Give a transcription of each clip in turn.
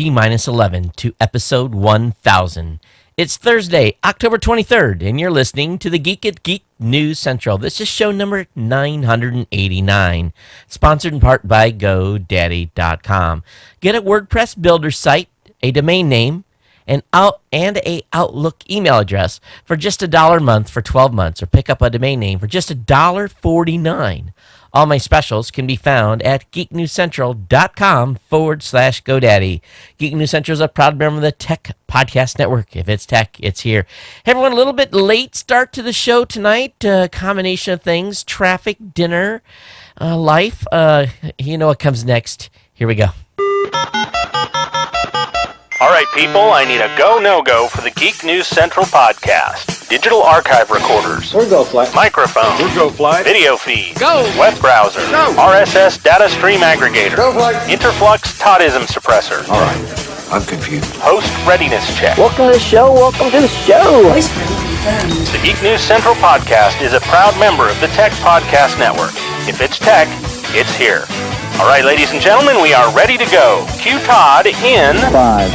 T-11 to episode 1000. It's Thursday, October 23rd, and you're listening to the Geek at Geek News Central. This is show number 989, sponsored in part by GoDaddy.com. Get a WordPress builder site, a domain name, and a Outlook email address for just $1 a month for 12 months, or pick up a domain name for just $1.49. All my specials can be found at geeknewscentral.com/GoDaddy. Geek News Central is a proud member of the Tech Podcast Network. If it's tech, it's here. Hey, everyone, a little bit late start to the show tonight. Combination of things, traffic, dinner, life. You know what comes next. Here we go. All right, people, I need a go, no-go for the Geek News Central podcast. Digital archive recorders. Or go fly. Microphone. Or go fly. Video feed. Go. Web browser. Go. RSS data stream aggregator. Go fly. Interflux Toddism suppressor. All right, I'm confused. Host readiness check. Welcome to the show. Welcome to the show. Voice ready confirmed. The Geek News Central podcast is a proud member of the Tech Podcast Network. If it's tech, it's here. All right, ladies and gentlemen, we are ready to go. Cue Todd in 5,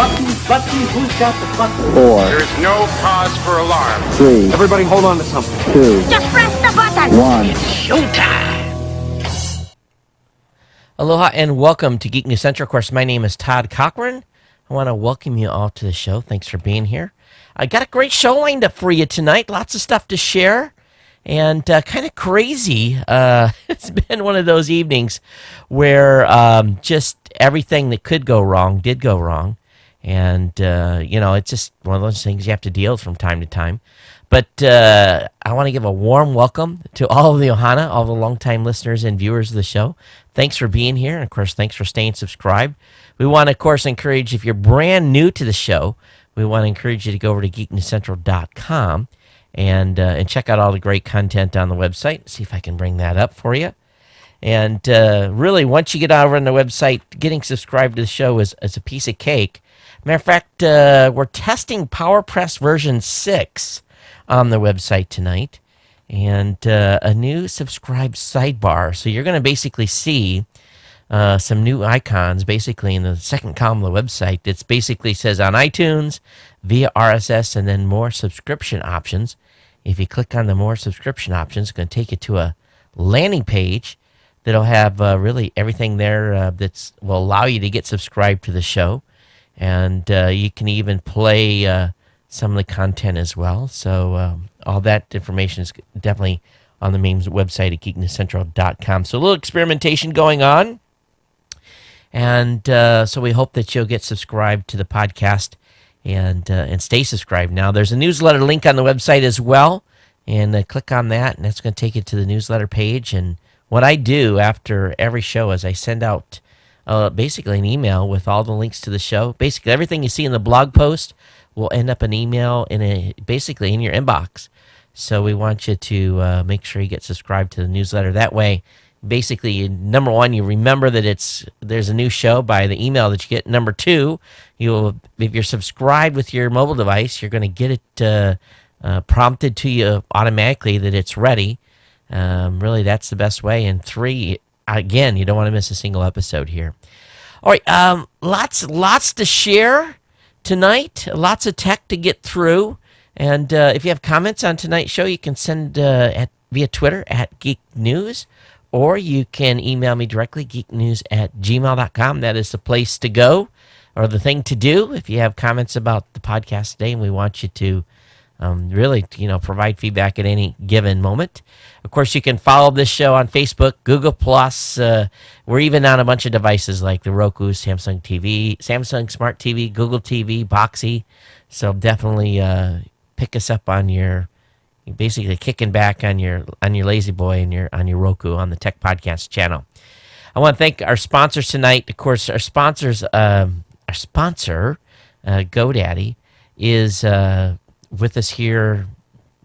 Button, who's got the button? 4, There is no cause for alarm. 3, Everybody hold on to something. 2, Just press the button. 1. Aloha and welcome to Geek News Central. Of course, my name is Todd Cochran. I want to welcome you all to the show. Thanks for being here. I got a great show lined up for you tonight. Lots of stuff to share. And kind of crazy. It's been one of those evenings where just everything that could go wrong did go wrong. And, it's just one of those things you have to deal with from time to time. But I want to give a warm welcome to all of the Ohana, all the longtime listeners and viewers of the show. Thanks for being here. And, of course, thanks for staying subscribed. We want to, of course, encourage, if you're brand new to the show, we want to encourage you to go over to geeknewscentral.com. And check out all the great content on the website. See if I can bring that up for you. And really, once you get over on the website, getting subscribed to the show is a piece of cake. Matter of fact, we're testing PowerPress version 6 on the website tonight. And a new subscribe sidebar. So you're going to basically see some new icons basically in the second column of the website. It basically says on iTunes, via RSS, and then more subscription options. If you click on the more subscription options, it's going to take you to a landing page that'll have really everything there that will allow you to get subscribed to the show. And you can even play some of the content as well. So all that information is definitely on the main website at geeknewscentral.com. So a little experimentation going on. And so we hope that you'll get subscribed to the podcast and stay subscribed. Now, there's a newsletter link on the website as well, and click on that, and that's going to take you to the newsletter page. And what I do after every show is I send out basically an email with all the links to the show. Basically, everything you see in the blog post will end up an email basically in your inbox. So we want you to make sure you get subscribed to the newsletter. That way, basically, number one, you remember that there's a new show by the email that you get. Number two, if you're subscribed with your mobile device, you're going to get it prompted to you automatically that it's ready. Really, that's the best way. And three, again, you don't want to miss a single episode here. All right, lots to share tonight. Lots of tech to get through. And if you have comments on tonight's show, you can send via Twitter at Geek News. Or you can email me directly, geeknews@gmail.com. That is the place to go, or the thing to do if you have comments about the podcast today, and we want you to really, provide feedback at any given moment. Of course, you can follow this show on Facebook, Google+. We're even on a bunch of devices like the Roku, Samsung TV, Samsung Smart TV, Google TV, Boxy. So definitely pick us up on your... basically kicking back on your lazy boy and on your Roku on the Tech Podcast channel. I want to thank our sponsors tonight. Of course, our sponsor, GoDaddy, is with us here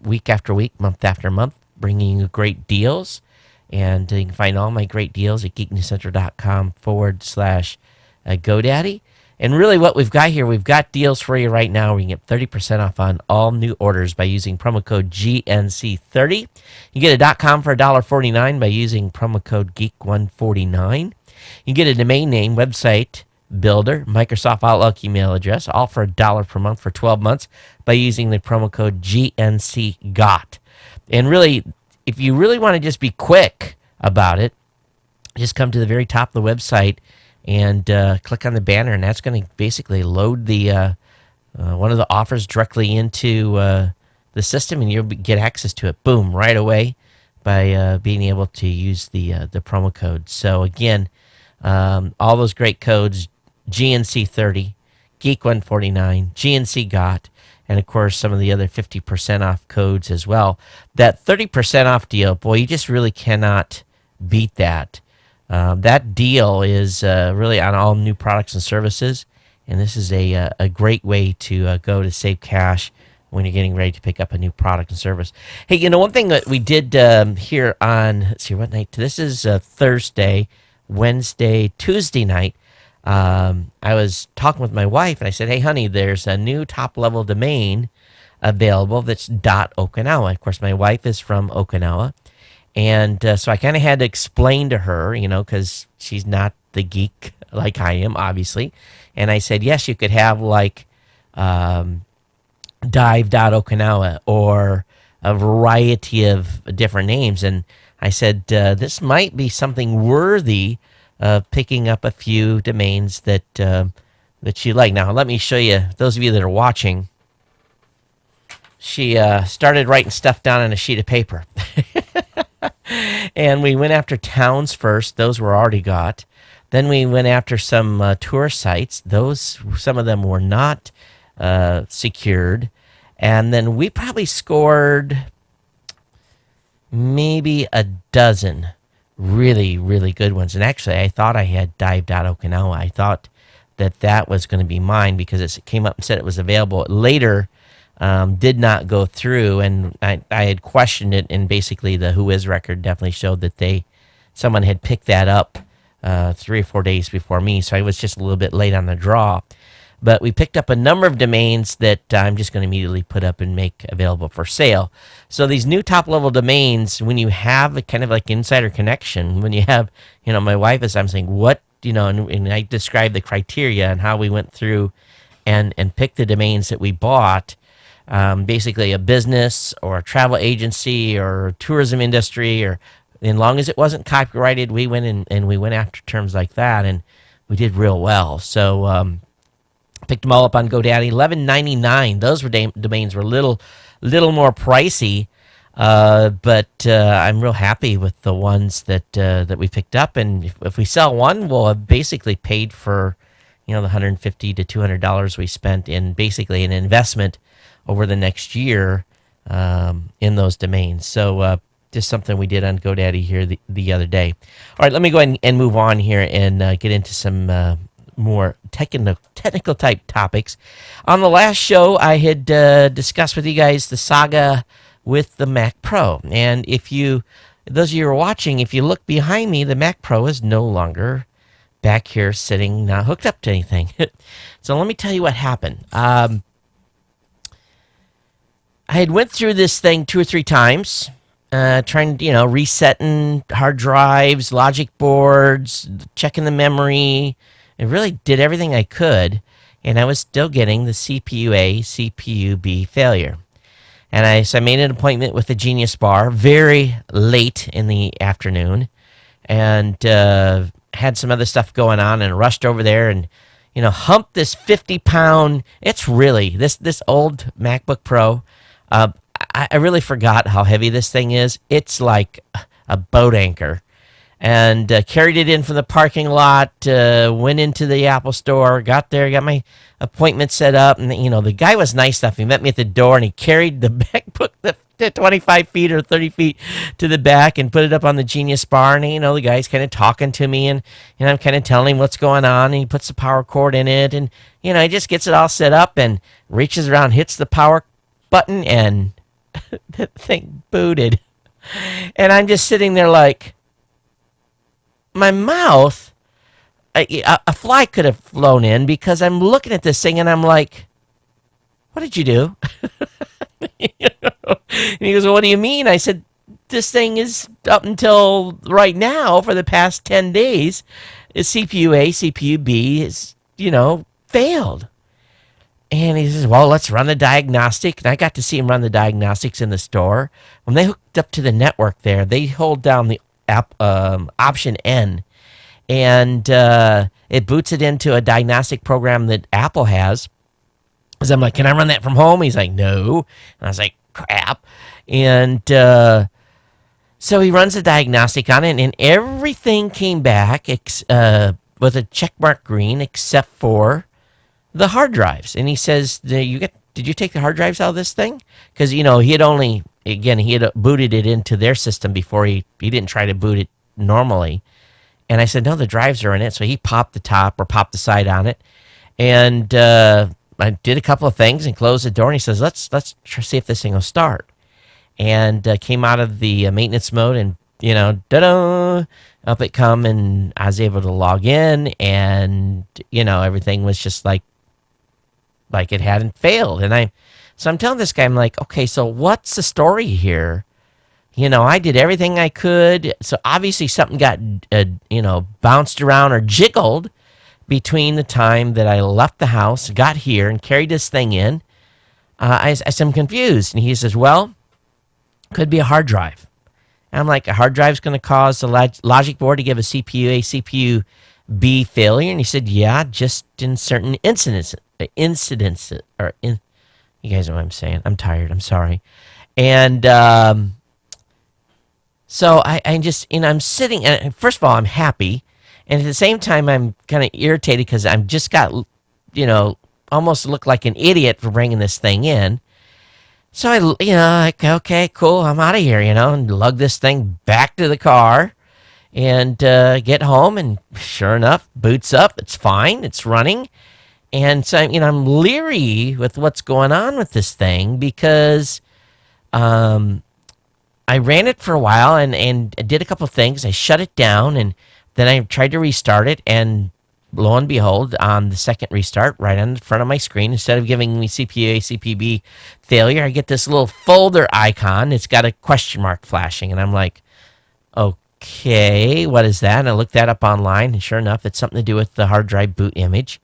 week after week, month after month, bringing you great deals. And you can find all my great deals at geeknewscentral.com/GoDaddy. And really what we've got here, we've got deals for you right now where you can get 30% off on all new orders by using promo code GNC30. You get a .com for $1.49 by using promo code GEEK149. You get a domain name, website, builder, Microsoft Outlook email address, all for $1 per month for 12 months by using the promo code GNCGOT. And really, if you really want to just be quick about it, just come to the very top of the website and click on the banner, and that's going to basically load the one of the offers directly into the system, and you'll get access to it, boom, right away by being able to use the promo code. So again, all those great codes, GNC30, Geek149, GNC GOT, and of course some of the other 50% off codes as well. That 30% off deal, boy, you just really cannot beat that. That deal is really on all new products and services, and this is a great way to go to save cash when you're getting ready to pick up a new product and service. Hey, one thing that we did here on, let's see, what night? This is Thursday, Wednesday, Tuesday night. I was talking with my wife, and I said, hey, honey, there's a new top-level domain available that's .okinawa. Of course, my wife is from Okinawa, and so I kind of had to explain to her, because she's not the geek like I am, obviously. And I said, yes, you could have like dive.okinawa or a variety of different names. And I said, this might be something worthy of picking up a few domains that you like. Now, let me show you, those of you that are watching, she started writing stuff down on a sheet of paper. And we went after towns first. Those were already got. Then we went after some tour sites. Some of them were not secured. And then we probably scored maybe a dozen really, really good ones. And actually, I thought I had dive.okinawa. I thought that was going to be mine because it came up and said it was available. Later, did not go through, and I had questioned it, and basically the Whois record definitely showed that someone had picked that up 3 or 4 days before me, so I was just a little bit late on the draw. But we picked up a number of domains that I'm just going to immediately put up and make available for sale. So these new top-level domains, when you have a kind of like insider connection, when you have, my wife is, I'm saying, what, and I described the criteria and how we went through and picked the domains that we bought. Basically a business or a travel agency or a tourism industry, or as long as it wasn't copyrighted, we went and we went after terms like that, and we did real well. So picked them all up on GoDaddy, $11.99. Those domains were a little more pricey, but I'm real happy with the ones that we picked up. And if we sell one, we'll have basically paid for the $150 to $200 we spent in basically an investment over the next year in those domains. So just something we did on GoDaddy here the other day. All right, let me go ahead and move on here and get into some more technical type topics. On the last show, I had discussed with you guys the saga with the Mac Pro. And those of you who are watching, if you look behind me, the Mac Pro is no longer back here sitting, not hooked up to anything. So let me tell you what happened. I had went through this thing 2 or 3 times, trying, resetting hard drives, logic boards, checking the memory. I really did everything I could, and I was still getting the CPU A, CPU B failure. And so I made an appointment with the Genius Bar very late in the afternoon, and had some other stuff going on, and rushed over there and humped this 50-pound. It's really this old MacBook Pro. I really forgot how heavy this thing is. It's like a boat anchor. And carried it in from the parking lot, went into the Apple store, got there, got my appointment set up. And, the guy was nice enough. He met me at the door, and he carried the MacBook the 25 feet or 30 feet to the back and put it up on the Genius Bar. And, the guy's kind of talking to me, and I'm kind of telling him what's going on. And he puts the power cord in it, and, he just gets it all set up and reaches around, hits the power button, and the thing booted. And I'm just sitting there like, my mouth, a fly could have flown in, because I'm looking at this thing and I'm like, what did you do? And he goes, well, what do you mean? I said, this thing is up until right now for the past 10 days is CPU A, CPU B, is failed. And he says, well, let's run the diagnostic. And I got to see him run the diagnostics in the store. When they hooked up to the network there, they hold down the option N, and it boots it into a diagnostic program that Apple has. So I'm like, can I run that from home? He's like, no. And I was like, crap. And so he runs the diagnostic on it, and everything came back with a check mark green except for the hard drives. And he says, did you take the hard drives out of this thing? Because, he had booted it into their system before he didn't try to boot it normally. And I said, no, the drives are in it. So he popped the top or popped the side on it. And I did a couple of things and closed the door. And he says, let's see if this thing will start. And came out of the maintenance mode, and, da-da, up it come. And I was able to log in, and, everything was just like it hadn't failed. And so I'm telling this guy, I'm like, okay, so what's the story here? I did everything I could. So obviously something got, bounced around or jiggled between the time that I left the house, got here, and carried this thing in. I said, I'm confused. And he says, well, could be a hard drive. And I'm like, a hard drive's going to cause the logic board to give a CPU B failure? And he said, yeah, just in certain incidents. You guys know what I'm saying. I'm tired. I'm sorry. And so I just, I'm sitting, and first of all, I'm happy. And at the same time, I'm kind of irritated because I'm just got, almost look like an idiot for bringing this thing in. So okay, cool. I'm out of here, and lug this thing back to the car and get home. And sure enough, boots up. It's fine. It's running. And so, I'm leery with what's going on with this thing because I ran it for a while and did a couple of things. I shut it down, and then I tried to restart it, and lo and behold, on the second restart, right on the front of my screen, instead of giving me CPU A, CPB failure, I get this little folder icon. It's got a question mark flashing, and I'm like, okay, what is that? And I looked that up online, and sure enough, it's something to do with the hard drive boot image.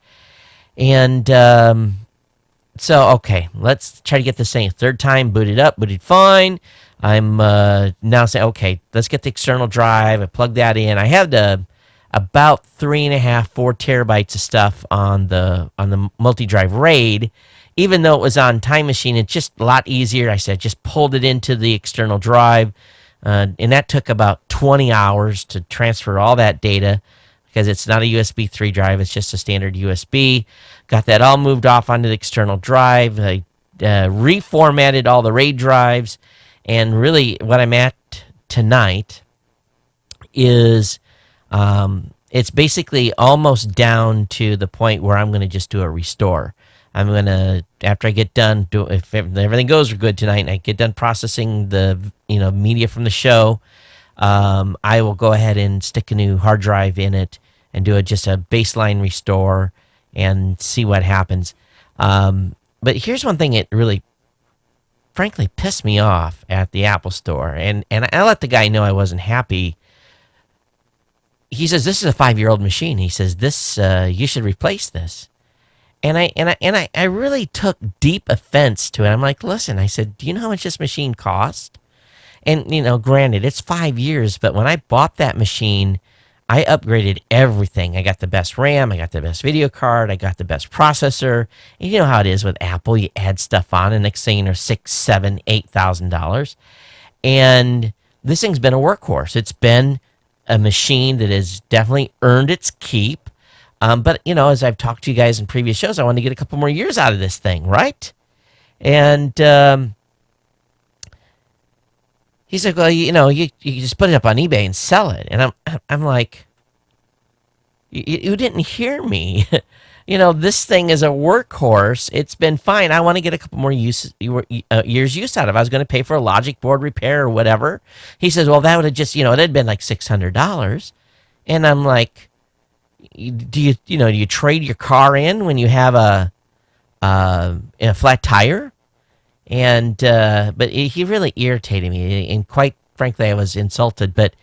And so, okay, let's try to get this thing a third time, booted up, booted fine. I'm now saying, okay, let's get the external drive. I plug that in. I had about 3.5, 4 terabytes of stuff on the multi-drive RAID. Even though it was on Time Machine, it's just a lot easier. I said, just pulled it into the external drive, and that took about 20 hours to transfer all that data, because it's not a USB 3 drive. It's just a standard USB. Got that all moved off onto the external drive. I reformatted all the RAID drives. And really what I'm at tonight is it's basically almost down to the point where I'm going to just do a restore. I'm going to, after I get done, if everything goes good tonight and I get done processing the media from the show, I will go ahead and stick a new hard drive in it and do just a baseline restore and see what happens. But here's one thing that really, frankly, pissed me off at the Apple Store, and I let the guy know I wasn't happy. He says, this is a 5-year-old machine. He says, this you should replace this. And I really took deep offense to it. I'm like, listen, I said, do you know how much this machine cost? And, granted, it's 5 years, but when I bought that machine, I upgraded everything. I got the best RAM, I got the best video card, I got the best processor. And you know how it is with Apple. You add stuff on, and next thing you know, $6,000, $7,000, $8,000. And this thing's been a workhorse. It's been a machine that has definitely earned its keep. But, as I've talked to you guys in previous shows, I want to get a couple more years out of this thing, right? And he's like, well, you just put it up on eBay and sell it. And I'm like, you didn't hear me. This thing is a workhorse. It's been fine. I want to get a couple more years use out of it. I was going to pay for a logic board repair or whatever. He says, well, that would have just, it had been like $600. And I'm like, do you trade your car in when you have a flat tire? And but he really irritated me, and quite frankly, I was insulted. But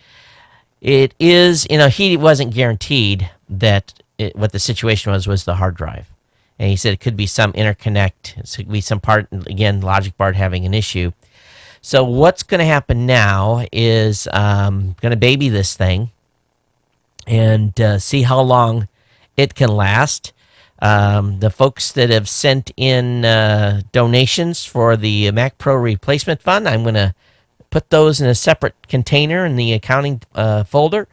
it is, he wasn't guaranteed that what the situation was the hard drive. And he said it could be some interconnect. It could be some part, again, logic board having an issue. So what's going to happen now is going to baby this thing and see how long it can last. The folks that have sent in donations for the MacPro replacement fund, I'm going to put those in a separate container in the accounting folder.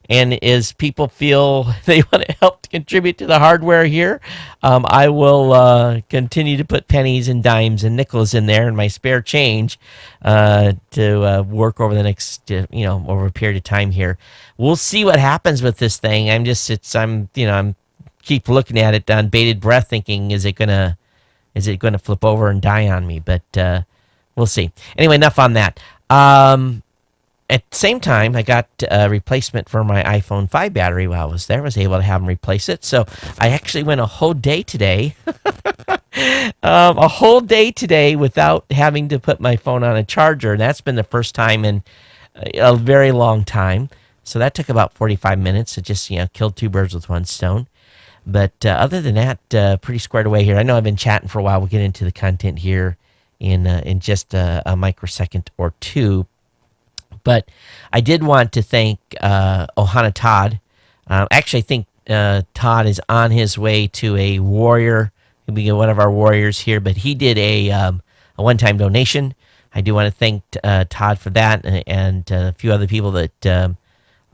And as people feel they want to help contribute to the hardware here, I will continue to put pennies and dimes and nickels in there and my spare change to work over the next, over a period of time here. We'll see what happens with this thing. I'm keep looking at it on bated breath, thinking, is it gonna flip over and die on me? But we'll see. Anyway, enough on that. At the same time, I got a replacement for my iPhone 5 battery while I was there. I was able to have them replace it. So I actually went a whole day today, without having to put my phone on a charger. And that's been the first time in a very long time. So that took about 45 minutes. It just, killed two birds with one stone. But other than that, pretty squared away here. I know I've been chatting for a while. We'll get into the content here in just a microsecond or two. But I did want to thank Ohana Todd. Actually, I think Todd is on his way to a warrior. He'll be one of our warriors here. But he did a one-time donation. I do want to thank Todd for that and a few other people that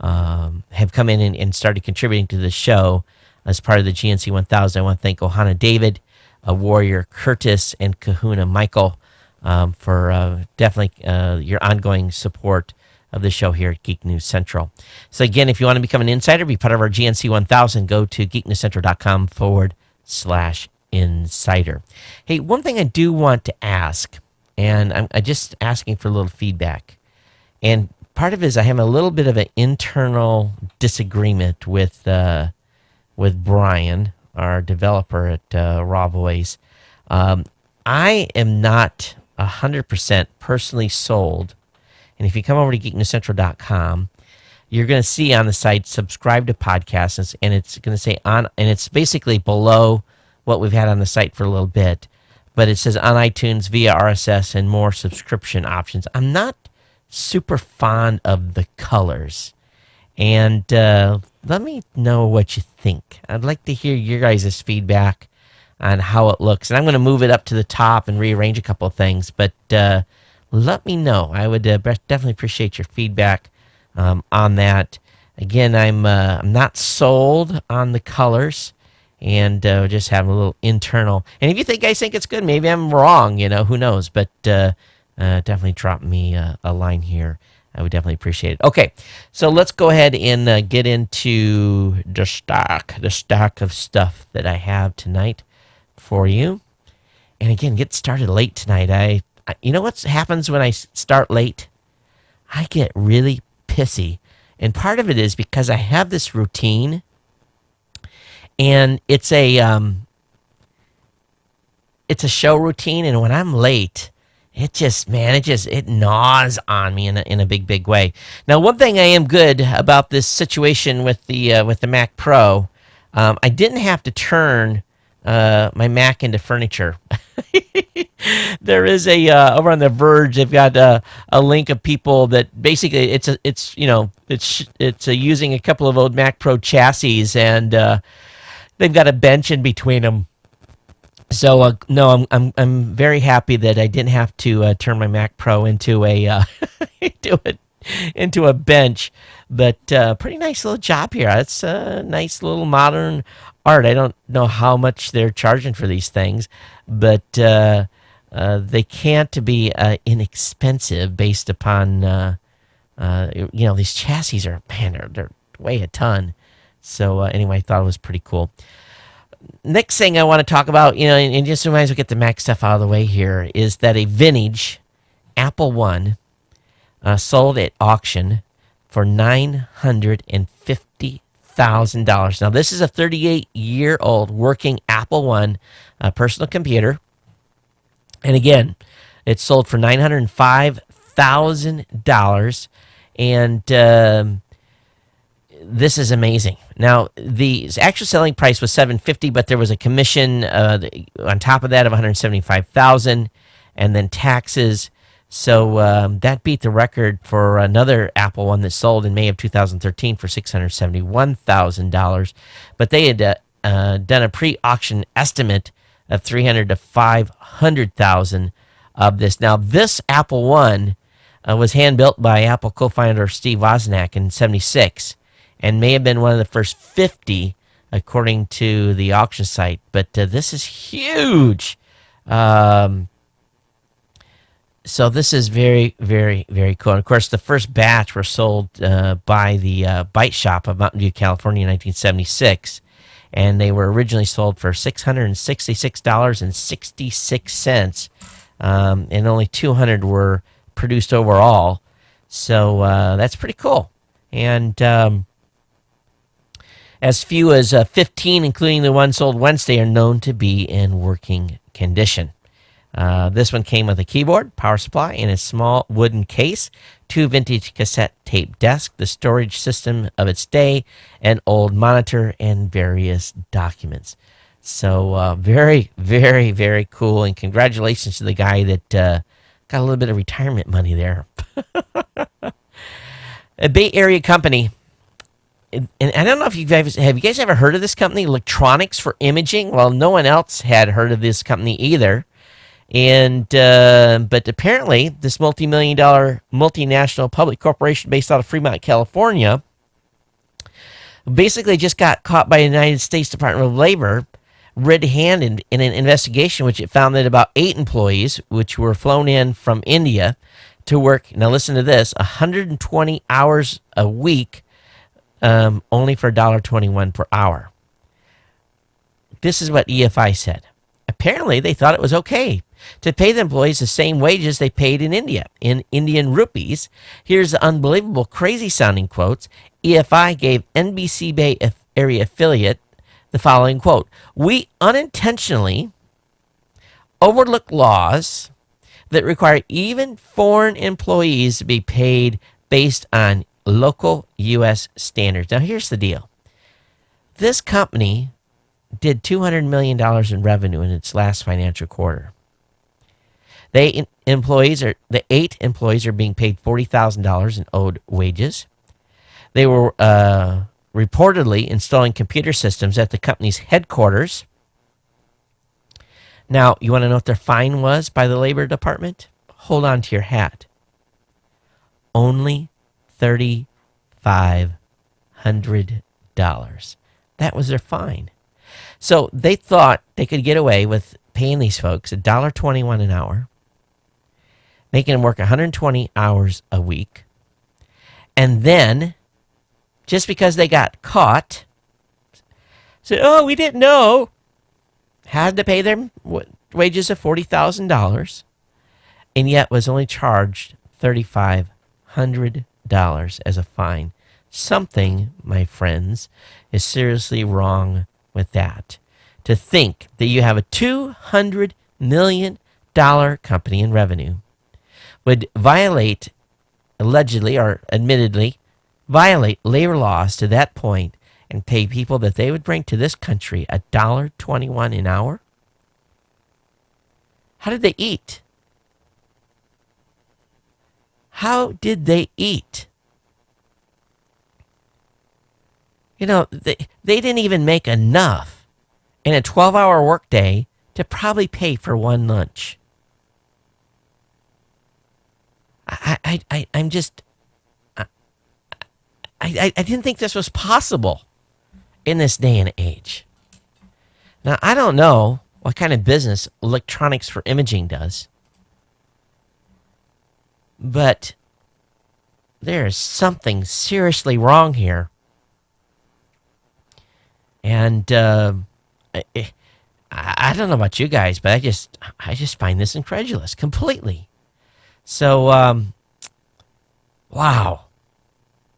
have come in and started contributing to the show as part of the GNC 1000. I want to thank Ohana David, Warrior Curtis, and Kahuna Michael for definitely your ongoing support of the show here at Geek News Central. So again, if you want to become an insider, be part of our GNC 1000, go to geeknewscentral.com/insider. Hey, one thing I do want to ask, and I'm just asking for a little feedback, and part of it is I have a little bit of an internal disagreement with Brian, our developer at Raw Voice. I am not 100% personally sold. And if you come over to geeknewscentral.com, you're going to see on the site, subscribe to podcasts, and it's going to say on, and it's basically below what we've had on the site for a little bit, but it says on iTunes via RSS and more subscription options. I'm not super fond of the colors. And let me know what you think. I'd like to hear your guys' feedback on how it looks. And I'm going to move it up to the top and rearrange a couple of things. But let me know. I would definitely appreciate your feedback on that. Again, I'm not sold on the colors. And just have a little internal. And if you guys think it's good, maybe I'm wrong. Who knows? But definitely drop me a line here. I would definitely appreciate it. Okay, so let's go ahead and get into the stack of stuff that I have tonight for you. And again, get started late tonight. I you know what happens when I start late? I get really pissy. And part of it is because I have this routine, and it's a show routine, and when I'm late, it gnaws on me in a big way. Now, one thing I am good about this situation with the Mac Pro, I didn't have to turn my Mac into furniture. There is over on The Verge, they've got a link of people that basically it's using a couple of old Mac Pro chassis, and they've got a bench in between them. So no, I'm very happy that I didn't have to turn my Mac Pro into a into a bench, but pretty nice little job here. It's a nice little modern art. I don't know how much they're charging for these things, but they can't be inexpensive based upon these chassis are they're weigh a ton. So anyway, I thought it was pretty cool. Next thing I want to talk about, and just reminds me to get the Mac stuff out of the way here, is that a vintage Apple One sold at auction for $950,000. Now, this is a 38-year-old working Apple One personal computer. And again, it sold for $905,000. And this is amazing. Now, the actual selling price was $750, but there was a commission on top of that of $175,000, and then taxes. So that beat the record for another Apple one that sold in May of 2013 for $671,000. But they had done a pre-auction estimate of $300,000 to $500,000 of this. Now, this Apple One was hand-built by Apple co-founder Steve Wozniak in '76 and may have been one of the first 50, according to the auction site. But this is huge. So this is very, very, very cool. And of course, the first batch were sold by the Bite Shop of Mountain View, California in 1976. And they were originally sold for $666.66. And only 200 were produced overall. So that's pretty cool. And as few as 15, including the one sold Wednesday, are known to be in working condition. This one came with a keyboard, power supply, and a small wooden case, 2 vintage cassette tape discs, the storage system of its day, an old monitor, and various documents. So very, very, very cool, and congratulations to the guy that got a little bit of retirement money there. A Bay Area company, and I don't know if you guys ever heard of this company, Electronics for Imaging? Well, no one else had heard of this company either. And but apparently, this multi-million-dollar multinational public corporation based out of Fremont, California, basically just got caught by the United States Department of Labor red-handed in an investigation, which it found that about 8 employees, which were flown in from India to work, now listen to this, 120 hours a week, only for $1.21 per hour. This is what EFI said. Apparently, they thought it was okay to pay the employees the same wages they paid in India, in Indian rupees. Here's the unbelievable, crazy-sounding quotes. EFI gave NBC Bay Area affiliate the following quote: "We unintentionally overlook laws that require even foreign employees to be paid based on local U.S. standards." Now, here's the deal. This company did $200 million in revenue in its last financial quarter. The 8 employees are being paid $40,000 in owed wages. They were reportedly installing computer systems at the company's headquarters. Now, you want to know what their fine was by the Labor Department? Hold on to your hat. Only $3,500. That was their fine. So they thought they could get away with paying these folks $1.21 an hour, making them work 120 hours a week, and then, just because they got caught, said, "Oh, we didn't know," had to pay them wages of $40,000, and yet was only charged $3,500 as a fine. Something, my friends, is seriously wrong with that. To think that you have a $200 million company in revenue would allegedly or admittedly violate labor laws to that point and pay people that they would bring to this country $1.21 an hour? How did they eat? How did they eat? You know, they didn't even make enough in a 12-hour workday to probably pay for one lunch. I didn't think this was possible in this day and age. Now, I don't know what kind of business Electronics for Imaging does, but there is something seriously wrong here. And I don't know about you guys, but I just find this incredulous completely. So, wow.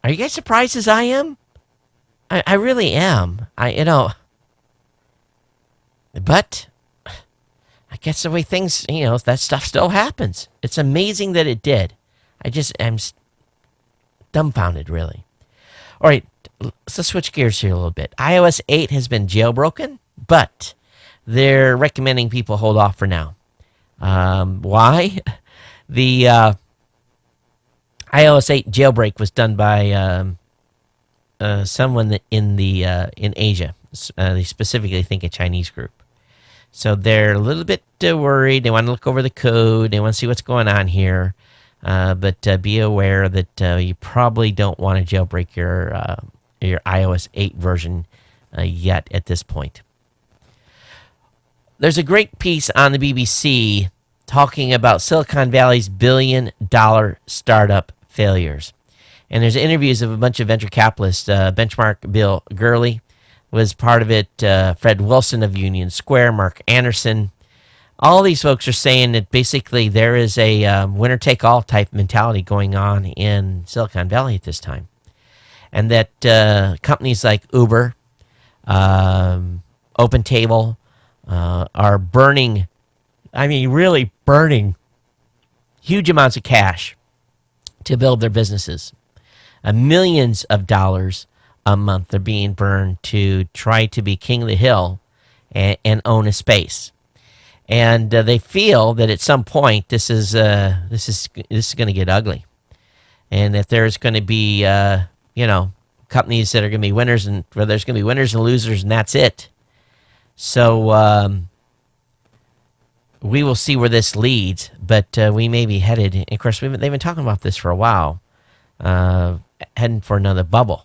Are you guys surprised as I am? I really am. But I guess the way things, that stuff still happens. It's amazing that it did. I'm dumbfounded, really. All right, let's switch gears here a little bit. iOS 8 has been jailbroken, but they're recommending people hold off for now. Why? The iOS 8 jailbreak was done by someone in Asia. They specifically think a Chinese group. So they're a little bit worried. They want to look over the code. They want to see what's going on here. But be aware that you probably don't want to jailbreak your iOS 8 version yet at this point. There's a great piece on the BBC talking about Silicon Valley's billion-dollar startup failures. And there's interviews of a bunch of venture capitalists. Benchmark Bill Gurley was part of it. Fred Wilson of Union Square, Mark Anderson. All these folks are saying that basically there is a winner-take-all type mentality going on in Silicon Valley at this time. And that companies like Uber, OpenTable, are burning, really burning huge amounts of cash to build their businesses. Millions of dollars a month are being burned to try to be king of the hill and own a space. And they feel that at some point this is going to get ugly, and that there's going to be companies that are going to be winners, and where there's going to be winners and losers, and that's it. So we will see where this leads, but we may be headed. And of course, they've been talking about this for a while, heading for another bubble,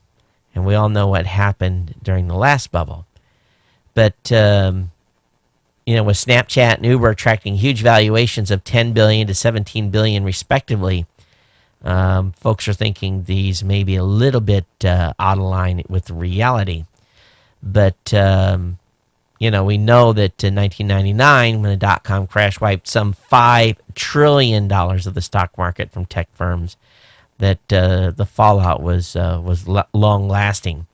and we all know what happened during the last bubble. But with Snapchat and Uber attracting huge valuations of $10 billion to $17 billion respectively, folks are thinking these may be a little bit out of line with reality. But we know that in 1999, when the dot-com crash wiped some $5 trillion of the stock market from tech firms, that the fallout was long-lasting.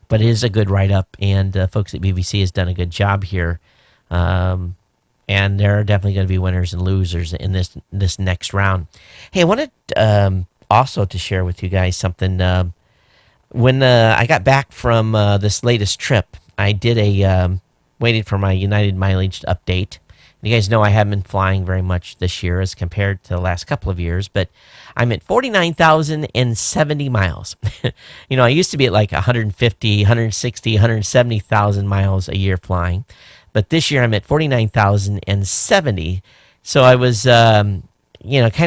But it is a good write-up, and folks at BBC has done a good job here. And there are definitely going to be winners and losers in this next round. Hey, I wanted also to share with you guys something. When I got back from this latest trip, I did waited for my United mileage to update. And you guys know I haven't been flying very much this year as compared to the last couple of years, but I'm at 49,070 miles. I used to be at like 150, 160, 170,000 miles a year flying, but this year I'm at 49,070. So I was, kind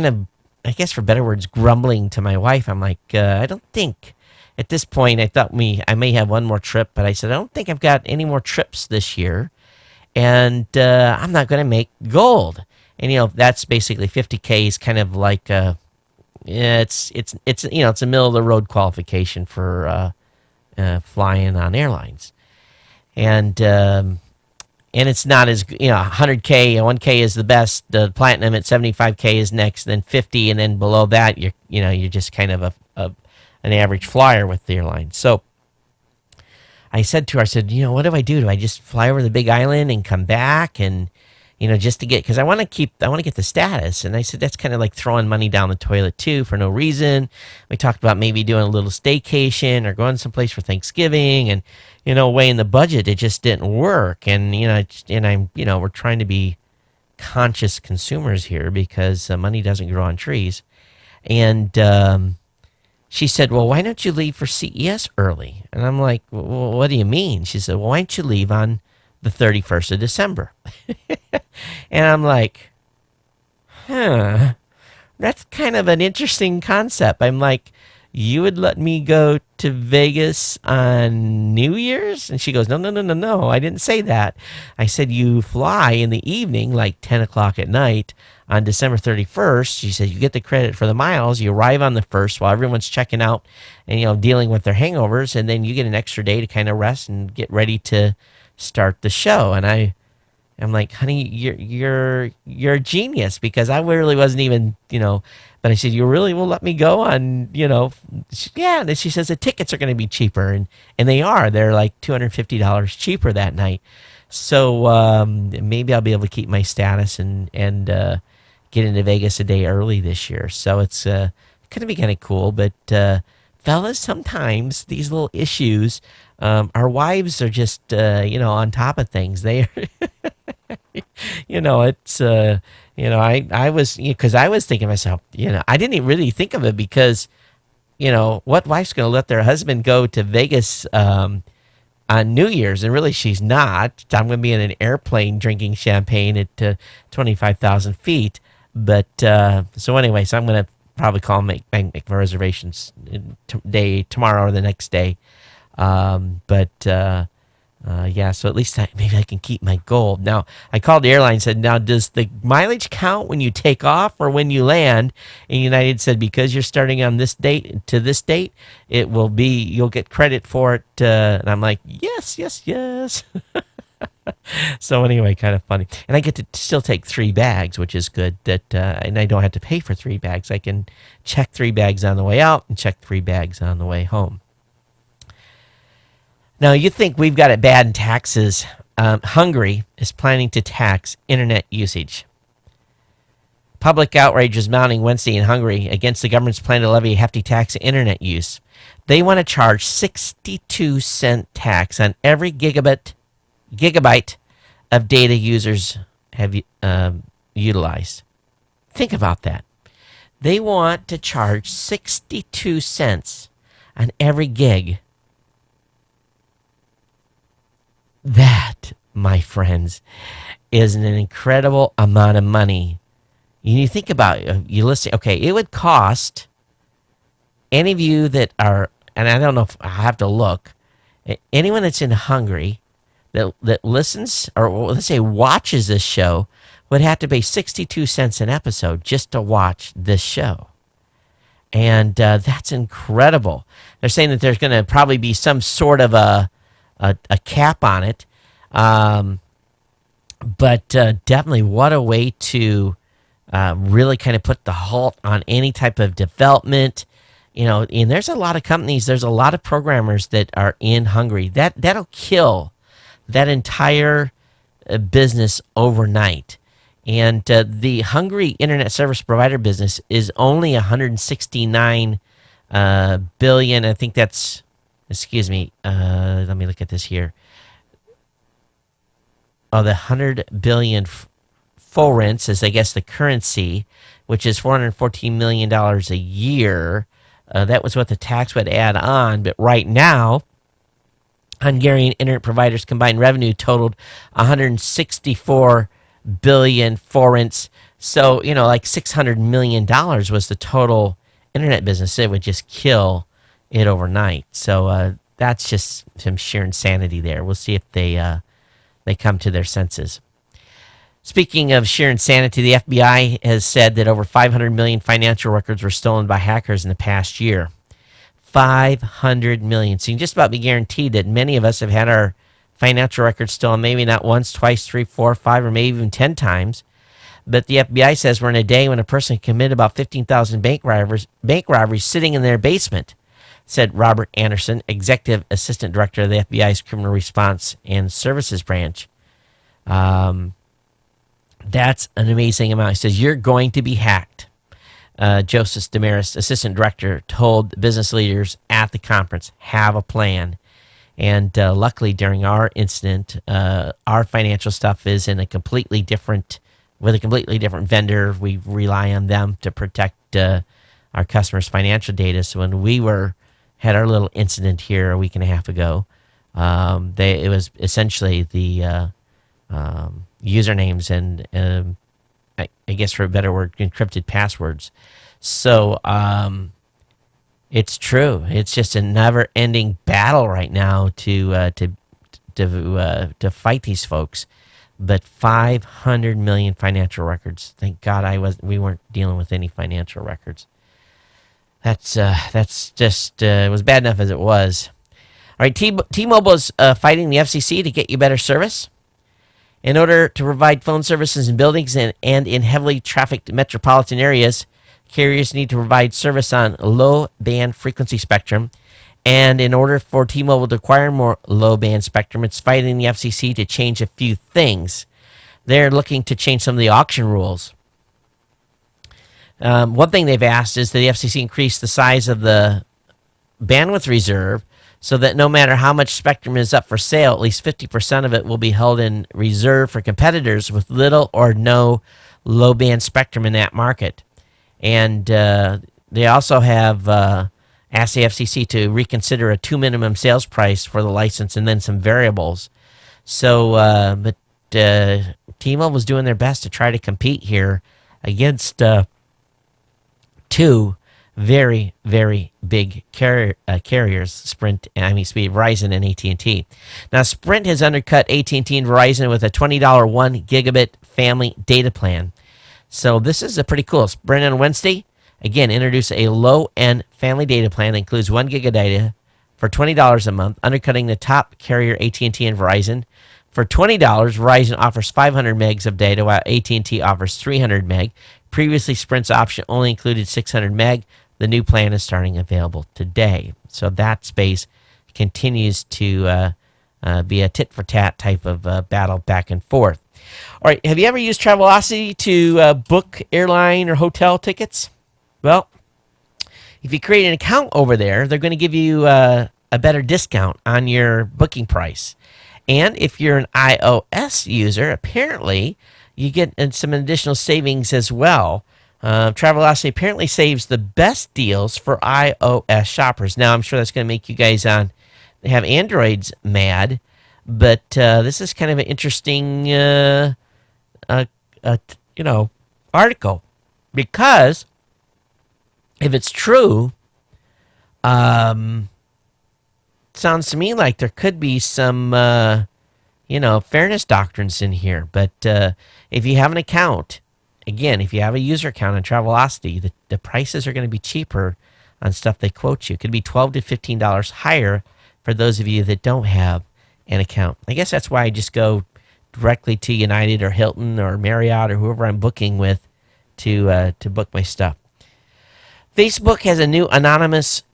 of, I guess for better words, grumbling to my wife. I'm like, I don't think at this point, I thought I may have one more trip, but I said, I don't think I've got any more trips this year. And I'm not going to make gold. And, that's basically 50K is kind of like, it's a middle of the road qualification for flying on airlines. And it's not as, 100K, 1K is the best, the platinum at 75K is next, then 50, and then below that, you're just kind of an average flyer with the airline. So I said to her, what do I do? Do I just fly over the Big Island and come back and, just to get, because I want to get the status. And I said, that's kind of like throwing money down the toilet too for no reason. We talked about maybe doing a little staycation or going someplace for Thanksgiving and, weighing the budget. It just didn't work. And, we're trying to be conscious consumers here because money doesn't grow on trees. And, she said, well, why don't you leave for CES early? And I'm like, well, what do you mean? She said, well, why don't you leave on the 31st of December? And I'm like, that's kind of an interesting concept. I'm like, you would let me go to Vegas on New Year's? And she goes, no, I didn't say that. I said, you fly in the evening, like 10 o'clock at night, on December 31st. She said, you get the credit for the miles. You arrive on the 1st while everyone's checking out and, dealing with their hangovers. And then you get an extra day to kind of rest and get ready to start the show. And I'm like, honey, you're a genius, because I really wasn't even, but I said, you really will let me go on, yeah. And then she says the tickets are going to be cheaper. And they are. They're like $250 cheaper that night. So maybe I'll be able to keep my status and get into Vegas a day early this year. So it's going to be kind of cool. But fellas, sometimes these little issues, our wives are just, on top of things. They are, it's, I was, because I was thinking to myself, I didn't even really think of it because, what wife's going to let their husband go to Vegas on New Year's? And really, she's not. I'm going to be in an airplane drinking champagne at 25,000 feet. But so anyway, so I'm going to probably call and make my reservations tomorrow or the next day. So at least maybe I can keep my gold. Now, I called the airline and said, now, does the mileage count when you take off or when you land? And United said, because you're starting on this date to this date, you'll get credit for it. And I'm like, yes. So anyway, kind of funny. And I get to still take 3 bags, which is good. And I don't have to pay for 3 bags. I can check 3 bags on the way out and check 3 bags on the way home. Now, you think we've got it bad in taxes. Hungary is planning to tax internet usage. Public outrage is mounting Wednesday in Hungary against the government's plan to levy a hefty tax on internet use. They want to charge 62-cent tax on every gigabyte of data users have utilized. Think about that. They want to charge 62 cents on every gig. That, my friends, is an incredible amount of money. You think about it, you listen, okay, it would cost any of you that are, and I don't know if I have to look, anyone that's in Hungary that listens, or let's say watches this show, would have to pay 62 cents an episode just to watch this show. And that's incredible. They're saying that there's going to probably be some sort of a cap on it. But definitely what a way to really kind of put the halt on any type of development. And there's a lot of companies, there's a lot of programmers that are in Hungary. That'll kill that entire business overnight. And the Hungary internet service provider business is only 169 billion. I think that's, let me look at this here. The 100 billion forints is, I guess, the currency, which is $414 million a year. That was what the tax would add on. But right now, Hungarian internet providers' combined revenue totaled 164 billion forints. So, like $600 million was the total internet business. It would just kill it overnight. So that's just some sheer insanity there. We'll see if they come to their senses. Speaking of sheer insanity, the FBI has said that over 500 million financial records were stolen by hackers in the past year. 500 million. So you can just about be guaranteed that many of us have had our financial records stolen, maybe not once, twice, 3, 4, 5, or maybe even 10 times. But the FBI says we're in a day when a person can commit about 15,000 bank robberies sitting in their basement, said Robert Anderson, Executive Assistant Director of the FBI's Criminal Response and Services Branch. That's an amazing amount. He says, you're going to be hacked. Joseph Damaris, Assistant Director, told business leaders at the conference, have a plan. And luckily, during our incident, our financial stuff is in a completely different vendor. We rely on them to protect our customers' financial data. So when we had our little incident here a week and a half ago, it was essentially the usernames and I guess for a better word, encrypted passwords. So it's true. It's just a never-ending battle right now to fight these folks. But 500 million financial records. Thank God we weren't dealing with any financial records. That's just it was bad enough as it was. All right, T-Mobile is fighting the FCC to get you better service. In order to provide phone services in buildings and in heavily trafficked metropolitan areas, carriers need to provide service on low-band frequency spectrum. And in order for T-Mobile to acquire more low-band spectrum, it's fighting the FCC to change a few things. They're looking to change some of the auction rules. One thing they've asked is that the FCC increase the size of the bandwidth reserve so that no matter how much spectrum is up for sale, at least 50% of it will be held in reserve for competitors with little or no low-band spectrum in that market. And they also have asked the FCC to reconsider a 2 minimum sales price for the license and then some variables. So, but T-Mobile was doing their best to try to compete here against two very, very big carriers, Verizon and AT&T. Now, Sprint has undercut AT&T and Verizon with a $20 1 gigabit family data plan. So this is a pretty cool. Sprint on Wednesday, again, introduced a low-end family data plan that includes 1 gig of data for $20 a month, undercutting the top carrier AT&T and Verizon. For $20, Verizon offers 500 megs of data, while AT&T offers 300 meg. Previously, Sprint's option only included 600 meg. The new plan is starting available today. So that space continues to be a tit-for-tat type of battle back and forth. All right, have you ever used Travelocity to book airline or hotel tickets? Well, if you create an account over there, they're going to give you a better discount on your booking price. And if you're an iOS user, apparently you get some additional savings as well. Travelocity apparently saves the best deals for iOS shoppers. Now, I'm sure that's going to make you guys have Androids mad, but this is kind of an interesting, article, because if it's true, sounds to me like there could be some, fairness doctrines in here. But if you have an account, again, if you have a user account on Travelocity, the prices are going to be cheaper on stuff they quote you. It could be $12 to $15 higher for those of you that don't have an account. I guess that's why I just go directly to United or Hilton or Marriott or whoever I'm booking with to book my stuff. Facebook has a new anonymous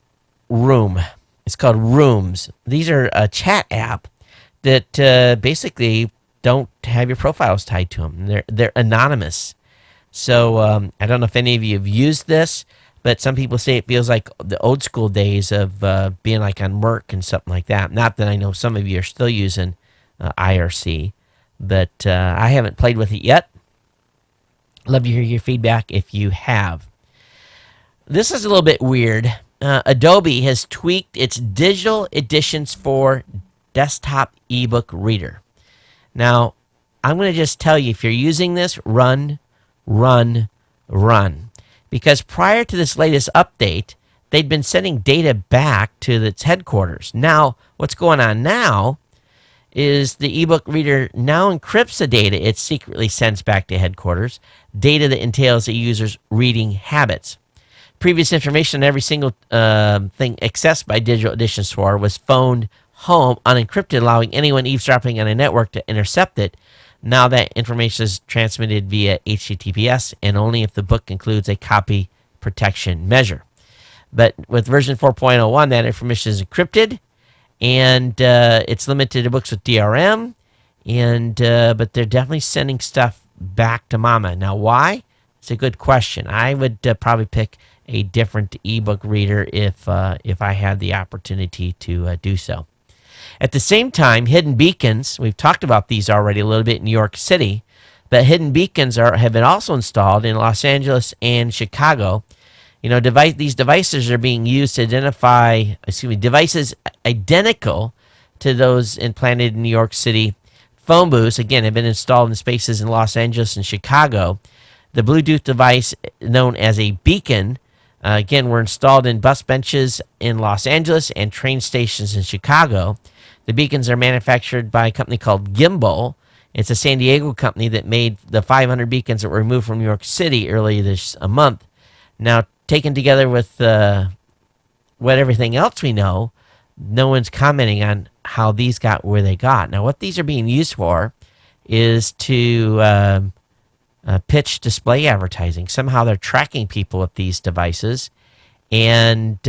room. It's called Rooms. These are a chat app that basically don't have your profiles tied to them. They're anonymous. So I don't know if any of you have used this, but some people say it feels like the old school days of being like on Merck and something like that. Not that I know some of you are still using IRC, but I haven't played with it yet. Love to hear your feedback if you have. This is a little bit weird. Adobe has tweaked its digital editions for desktop ebook reader. Now, I'm going to just tell you, if you're using this, run. Because prior to this latest update, they'd been sending data back to its headquarters. Now, what's going on now is the ebook reader now encrypts the data it secretly sends back to headquarters, data that entails a user's reading habits. Previous information on every single thing accessed by Digital Edition Store was phoned home unencrypted, allowing anyone eavesdropping on a network to intercept it. Now that information is transmitted via HTTPS, and only if the book includes a copy protection measure. But with version 4.01, that information is encrypted, and it's limited to books with DRM, but they're definitely sending stuff back to mama. Now, why? It's a good question. I would probably pick a different ebook reader if I had the opportunity to do so. At the same time, hidden beacons, we've talked about these already a little bit in New York City, but hidden beacons have been also installed in Los Angeles and Chicago. These devices are being used to identify, devices identical to those implanted in New York City. Phone booths, again, have been installed in spaces in Los Angeles and Chicago. The Bluetooth device, known as a beacon, again, were installed in bus benches in Los Angeles and train stations in Chicago. The beacons are manufactured by a company called Gimbal. It's a San Diego company that made the 500 beacons that were removed from New York City earlier this month. Now, taken together with what everything else we know, no one's commenting on how these got where they got. Now, what these are being used for is to pitch display advertising. Somehow they're tracking people with these devices, and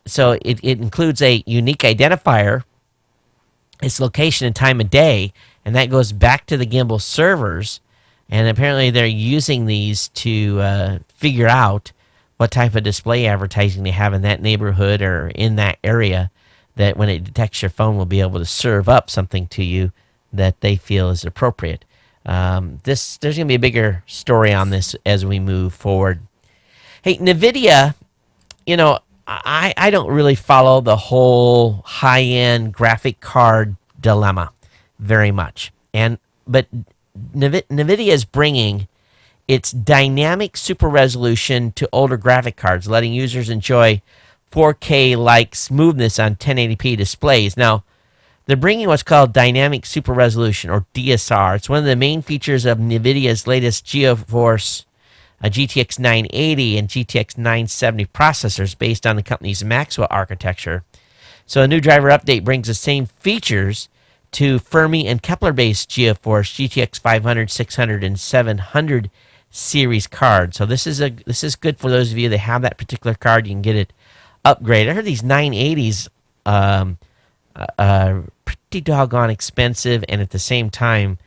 so it includes a unique identifier, its location and time of day, and that goes back to the Gimbal servers, and apparently they're using these to figure out what type of display advertising they have in that neighborhood or in that area, that when it detects your phone will be able to serve up something to you that they feel is appropriate. There's going to be a bigger story on this as we move forward. Hey, NVIDIA, I don't really follow the whole high-end graphic card dilemma very much. But NVIDIA is bringing its dynamic super resolution to older graphic cards, letting users enjoy 4K-like smoothness on 1080p displays. Now, they're bringing what's called dynamic super resolution, or DSR. It's one of the main features of NVIDIA's latest GeForce GTX 980 and GTX 970 processors based on the company's Maxwell architecture. So a new driver update brings the same features to Fermi and Kepler-based GeForce GTX 500, 600, and 700 series cards. So this is good for those of you that have that particular card. You can get it upgraded. I heard these 980s pretty doggone expensive, and at the same time,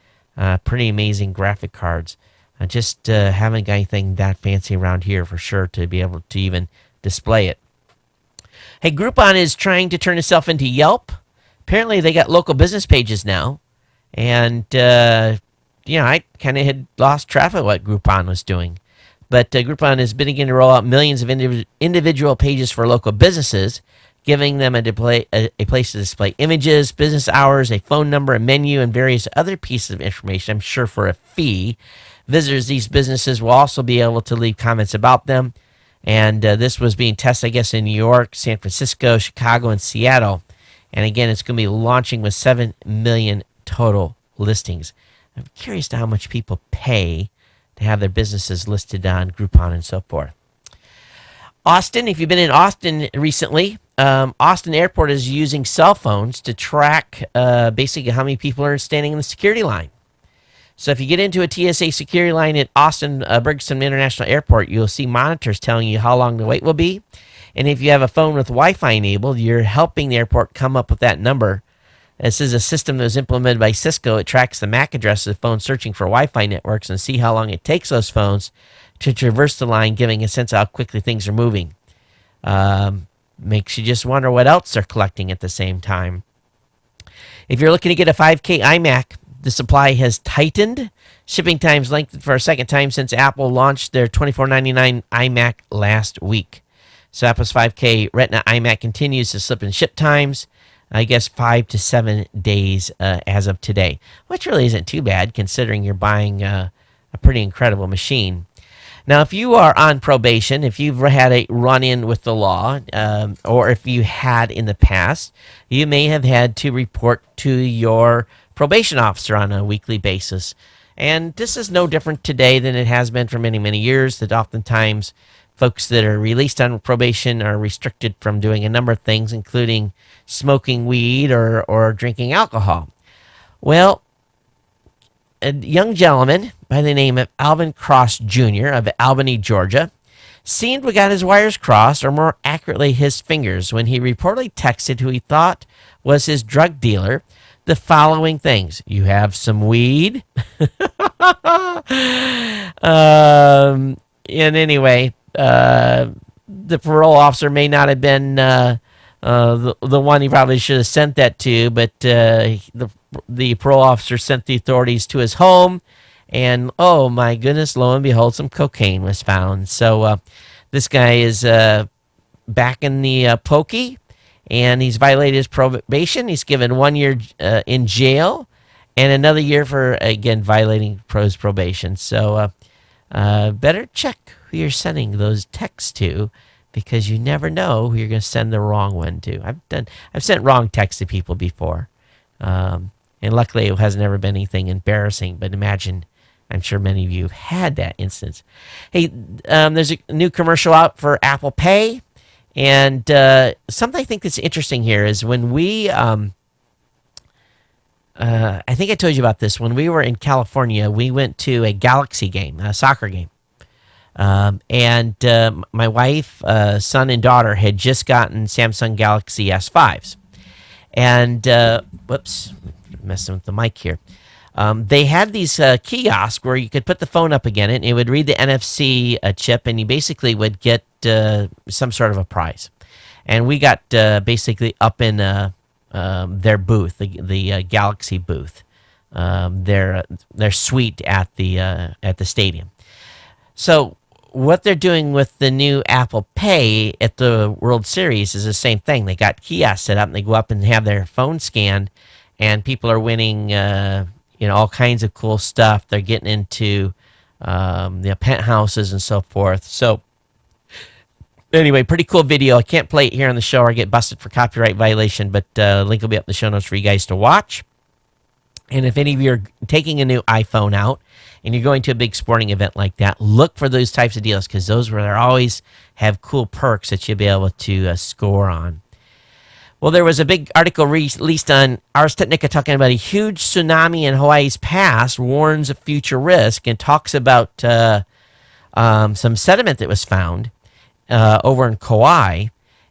pretty amazing graphic cards. Just haven't got anything that fancy around here for sure to be able to even display it. Hey, Groupon is trying to turn itself into Yelp. Apparently, they got local business pages now, and I kind of had lost track of what Groupon was doing. But Groupon is beginning to roll out millions of individual pages for local businesses, giving them a place to display images, business hours, a phone number, a menu, and various other pieces of information, I'm sure for a fee. Visitors, these businesses will also be able to leave comments about them. And this was being tested, I guess, in New York, San Francisco, Chicago, and Seattle. And again, it's going to be launching with 7 million total listings. I'm curious to how much people pay to have their businesses listed on Groupon and so forth. Austin, if you've been in Austin recently, Austin Airport is using cell phones to track basically how many people are standing in the security line. So if you get into a TSA security line at Austin Bergstrom International Airport, you'll see monitors telling you how long the wait will be. And if you have a phone with Wi-Fi enabled, you're helping the airport come up with that number. This is a system that was implemented by Cisco. It tracks the MAC addresses of phones searching for Wi-Fi networks and see how long it takes those phones to traverse the line, giving a sense of how quickly things are moving. Makes you just wonder what else they're collecting at the same time. If you're looking to get a 5K iMac, the supply has tightened. Shipping times lengthened for a second time since Apple launched their $24.99 iMac last week. So Apple's 5K Retina iMac continues to slip in ship times. I guess 5 to 7 days as of today, which really isn't too bad considering you're buying a pretty incredible machine. Now, if you are on probation, if you've had a run-in with the law, or if you had in the past, you may have had to report to your probation officer on a weekly basis. And this is no different today than it has been for many, many years, that oftentimes folks that are released on probation are restricted from doing a number of things, including smoking weed or drinking alcohol. Well, a young gentleman by the name of Alvin Cross Jr. of Albany, Georgia, seemed to have got his wires crossed, or more accurately, his fingers, when he reportedly texted who he thought was his drug dealer the following things: "You have some weed?" And anyway, the parole officer may not have been the one he probably should have sent that to, but the parole officer sent the authorities to his home, and oh my goodness, lo and behold, some cocaine was found. So this guy is back in the pokey, and he's violated his probation. He's given 1 year in jail and another year for, again, violating his probation. So better check who you're sending those texts to, because you never know who you're going to send the wrong one to. I've sent wrong texts to people before, and luckily it hasn't ever been anything embarrassing. But imagine, I'm sure many of you have had that instance. Hey, there's a new commercial out for Apple Pay, and something I think that's interesting here is when we, I think I told you about this, when we were in California, we went to a Galaxy game, a soccer game. And my wife, son, and daughter had just gotten Samsung Galaxy S5s. And, whoops, messing with the mic here. They had these kiosks where you could put the phone up again, and it would read the NFC chip, and you basically would get some sort of a prize. And we got basically up in their booth, the Galaxy booth, their suite at the stadium. So what they're doing with the new Apple Pay at the World Series is the same thing. They got kiosks set up, and they go up and have their phone scanned, and people are winning, all kinds of cool stuff. They're getting into the penthouses and so forth. So anyway, pretty cool video. I can't play it here on the show or I get busted for copyright violation, but link will be up in the show notes for you guys to watch. And if any of you are taking a new iPhone out and you're going to a big sporting event like that, look for those types of deals, because those where they always have cool perks that you'll be able to score on. Well, there was a big article released on Ars Technica talking about a huge tsunami in Hawaii's past, warns of future risk, and talks about some sediment that was found over in Kauai.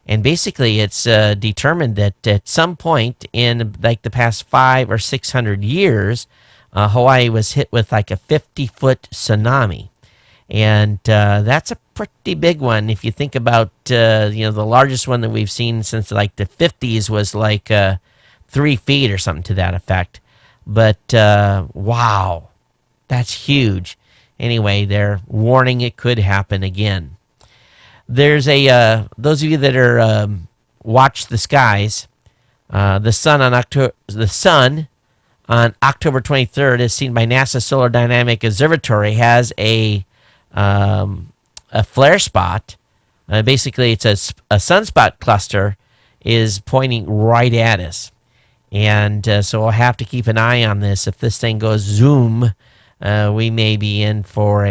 And basically, it's determined that at some point in like the past 500 or 600 years, Hawaii was hit with like a 50-foot tsunami. And that's a pretty big one. If you think about, the largest one that we've seen since like the 50s was like 3 feet or something to that effect. But wow, that's huge. Anyway, they're warning it could happen again. There's those of you that are watch the skies. The sun on October 23rd, as seen by NASA Solar Dynamic Observatory, has a flare spot. Basically, it's a sunspot cluster is pointing right at us, and so we'll have to keep an eye on this. If this thing goes zoom, we may be in for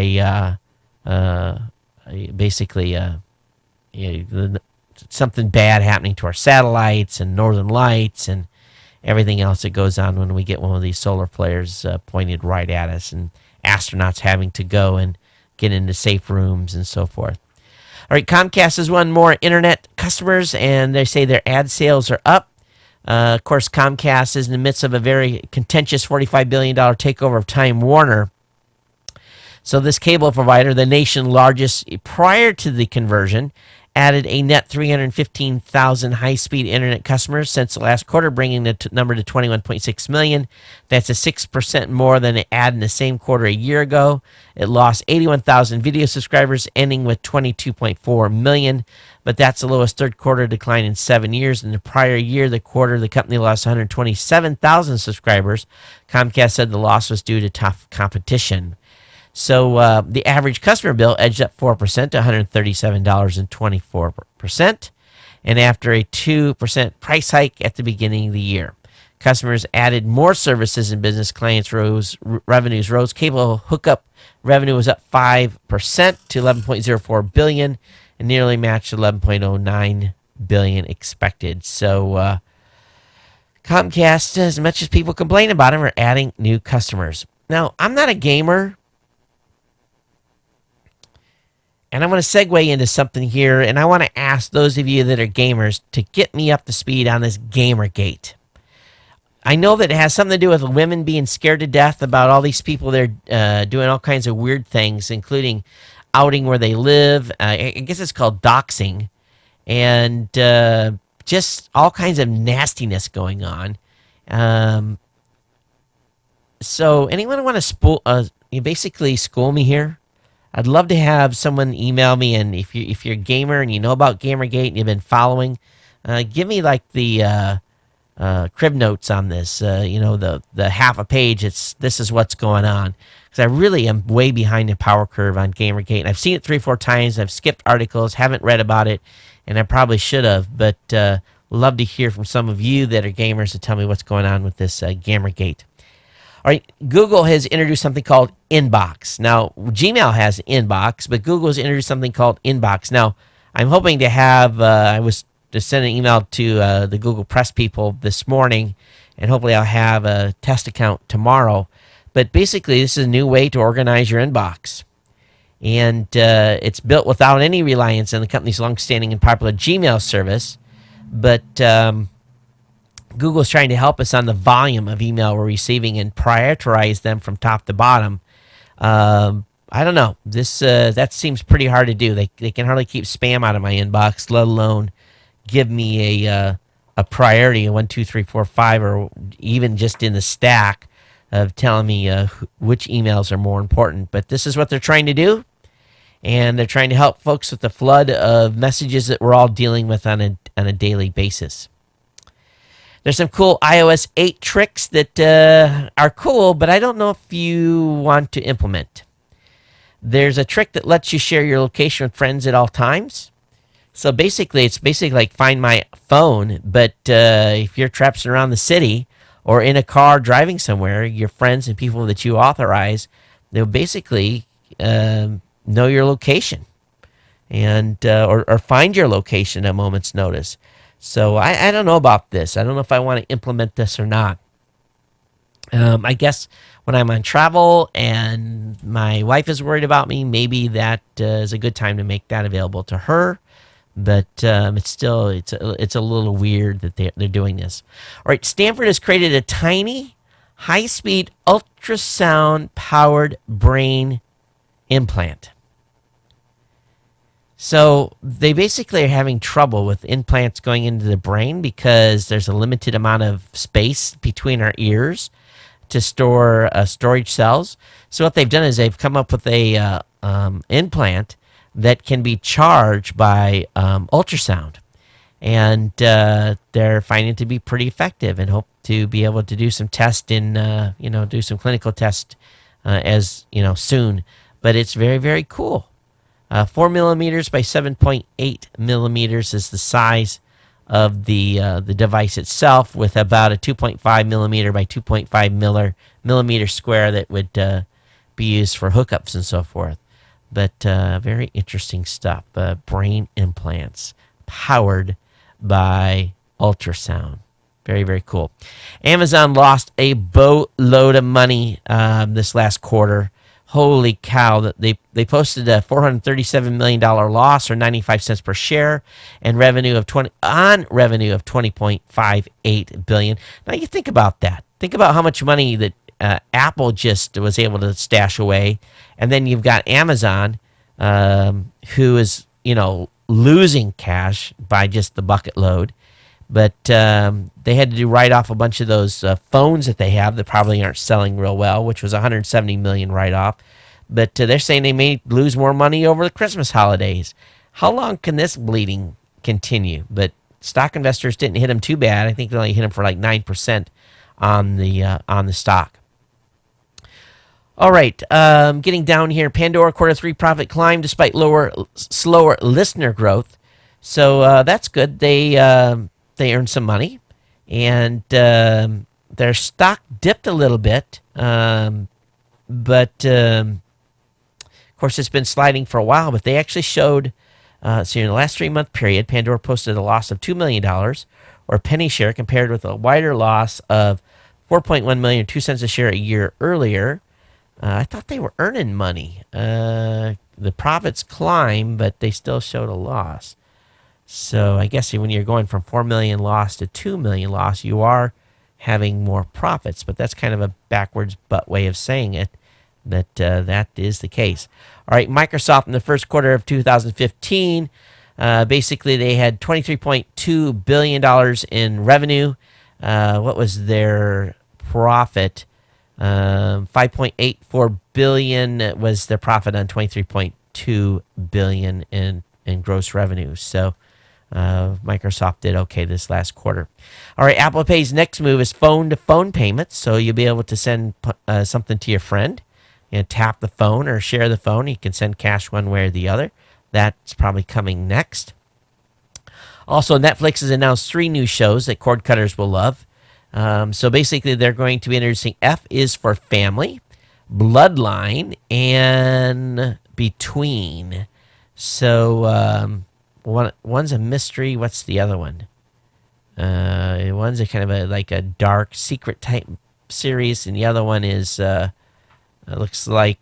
something bad happening to our satellites and northern lights and everything else that goes on when we get one of these solar flares pointed right at us, and astronauts having to go and get into safe rooms and so forth. All right, Comcast has won more internet customers, and they say their ad sales are up. Of course, Comcast is in the midst of a very contentious $45 billion takeover of Time Warner. So this cable provider, the nation's largest prior to the conversion, added a net 315,000 high-speed internet customers since the last quarter, bringing the number to 21.6 million. That's a 6% more than it added in the same quarter a year ago. It lost 81,000 video subscribers, ending with 22.4 million. But that's the lowest third quarter decline in 7 years. In the prior year, the company lost 127,000 subscribers. Comcast said the loss was due to tough competition. So the average customer bill edged up 4% to $137.24, and after a 2% price hike at the beginning of the year. Customers added more services and business clients revenues rose. Cable hookup revenue was up 5% to $11.04 billion and nearly matched $11.09 billion expected. So Comcast, as much as people complain about them, are adding new customers. Now, I'm not a gamer, and I'm going to segue into something here, and I want to ask those of you that are gamers to get me up to speed on this Gamergate. I know that it has something to do with women being scared to death about all these people that are doing all kinds of weird things, including outing where they live. I guess it's called doxing, and just all kinds of nastiness going on. So anyone want to basically school me here? I'd love to have someone email me, and if you're a gamer and you know about Gamergate and you've been following, give me like the crib notes on this. The half a page. This is what's going on, because I really am way behind the power curve on Gamergate. And I've seen it 3-4 times. I've skipped articles, haven't read about it, and I probably should have. But love to hear from some of you that are gamers to tell me what's going on with this Gamergate. All right, Google has introduced something called Inbox. Now, Gmail has Inbox, but Google has introduced something called Inbox. Now, I'm hoping to have, I was to send an email to the Google Press people this morning, and hopefully I'll have a test account tomorrow. But basically, this is a new way to organize your inbox. And it's built without any reliance on the company's longstanding and popular Gmail service. But Google's trying to help us on the volume of email we're receiving and prioritize them from top to bottom. I don't know. That seems pretty hard to do. They can hardly keep spam out of my inbox, let alone give me a priority, a 1, 2, 3, 4, 5, or even just in the stack of telling me which emails are more important. But this is what they're trying to do, and they're trying to help folks with the flood of messages that we're all dealing with on a daily basis. There's some cool iOS 8 tricks that are cool, but I don't know if you want to implement. There's a trick that lets you share your location with friends at all times. So basically, it's like Find My Phone, but if you're traipsing around the city or in a car driving somewhere, your friends and people that you authorize, they'll basically know your location and or find your location at a moment's notice. So I don't know about this. I don't know if I want to implement this or not. I guess when I'm on travel and my wife is worried about me, maybe that is a good time to make that available to her. But it's a little weird that they're doing this. All right, Stanford has created a tiny, high-speed ultrasound-powered brain implant. So they basically are having trouble with implants going into the brain because there's a limited amount of space between our ears to store storage cells. So what they've done is they've come up with a implant that can be charged by ultrasound. And they're finding it to be pretty effective and hope to be able to do some tests do some clinical tests soon. But it's very, very cool. 4 millimeters by 7.8 millimeters is the size of the device itself, with about a 2.5 millimeter by 2.5 millimeter square that would be used for hookups and so forth. But very interesting stuff. Brain implants powered by ultrasound. Very, very cool. Amazon lost a boatload of money this last quarter. Holy cow! They posted a $437 million loss, or 95 cents per share, and revenue of 20.58 billion. Now you think about that. Think about how much money that Apple just was able to stash away, and then you've got Amazon, who is losing cash by just the bucket load. But they had to write off a bunch of those phones that they have that probably aren't selling real well, which was $170 million write-off. But they're saying they may lose more money over the Christmas holidays. How long can this bleeding continue? But stock investors didn't hit them too bad. I think they only hit them for like 9% on the stock. All right, getting down here. Pandora Q3 profit climbed despite slower listener growth. So that's good. They earned some money, and their stock dipped a little bit, but of course it's been sliding for a while. But they actually showed, in the last 3-month period, Pandora posted a loss of $2 million, or a penny share, compared with a wider loss of $4.1 million, or 2 cents a share a year earlier. I thought they were earning money. The profits climbed, but they still showed a loss. So I guess when you're going from 4 million loss to 2 million loss, you are having more profits. But that's kind of a backwards butt way of saying it, that that is the case. All right, Microsoft in the first quarter of 2015, basically they had $23.2 billion in revenue. What was their profit? $5.84 billion was their profit on $23.2 billion in gross revenue. So Microsoft did okay this last quarter. All right, Apple Pay's next move is phone-to-phone payments. So you'll be able to send something to your friend and tap the phone or share the phone. You can send cash one way or the other. That's probably coming next. Also, Netflix has announced 3 new shows that cord cutters will love. So basically, they're going to be introducing F is for Family, Bloodline, and Between. So one's a mystery. What's the other one? One's a kind of like a dark secret type series, and the other one is it looks like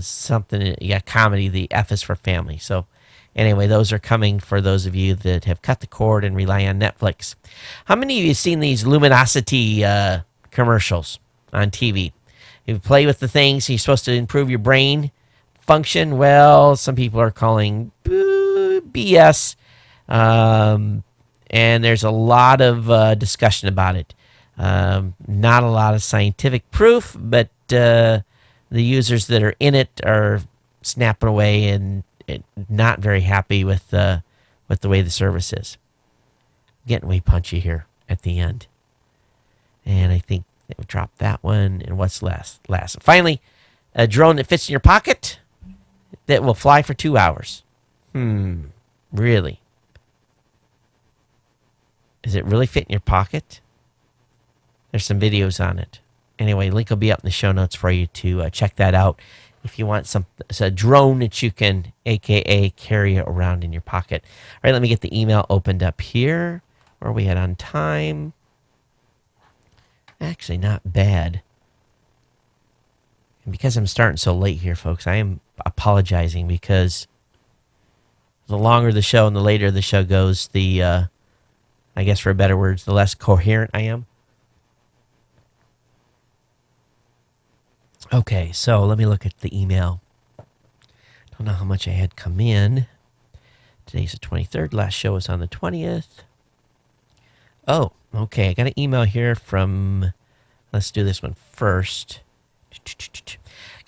something. Yeah, comedy. The F is for Family. So Anyway, those are coming for those of you that have cut the cord and rely on Netflix. How many of you have seen these luminosity commercials on TV? You play with the things, you're supposed to improve your brain function. Well, some people are calling BS, and there's a lot of discussion about it. Not a lot of scientific proof, but the users that are in it are snapping away and not very happy with the way the service is. Getting way punchy here at the end. And I think they would drop that one. And what's last? Finally, a drone that fits in your pocket that will fly for 2 hours. Really? Does it really fit in your pocket? There's some videos on it. Anyway, link will be up in the show notes for you to check that out. If you want it's a drone that you can, AKA, carry around in your pocket. All right, let me get the email opened up here. Where are we at on time? Actually, not bad. And because I'm starting so late here, folks, I am apologizing because the longer the show and the later the show goes, I guess for better words, the less coherent I am. Okay, so let me look at the email. Don't know how much I had come in. Today's the 23rd. Last show was on the 20th. Oh, okay. I got an email here from... Let's do this one first.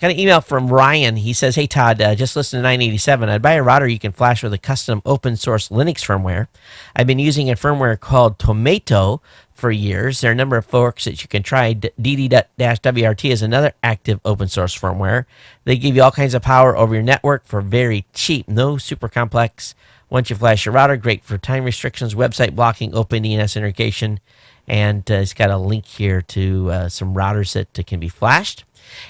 Got an email from Ryan. He says, hey, Todd, just listen to 987. I'd buy a router you can flash with a custom open source Linux firmware. I've been using a firmware called Tomato for years. There are a number of forks that you can try. DD-WRT is another active open source firmware. They give you all kinds of power over your network for very cheap. No super complex. Once you flash your router, great for time restrictions, website blocking, open DNS integration. And it's got a link here to some routers that can be flashed.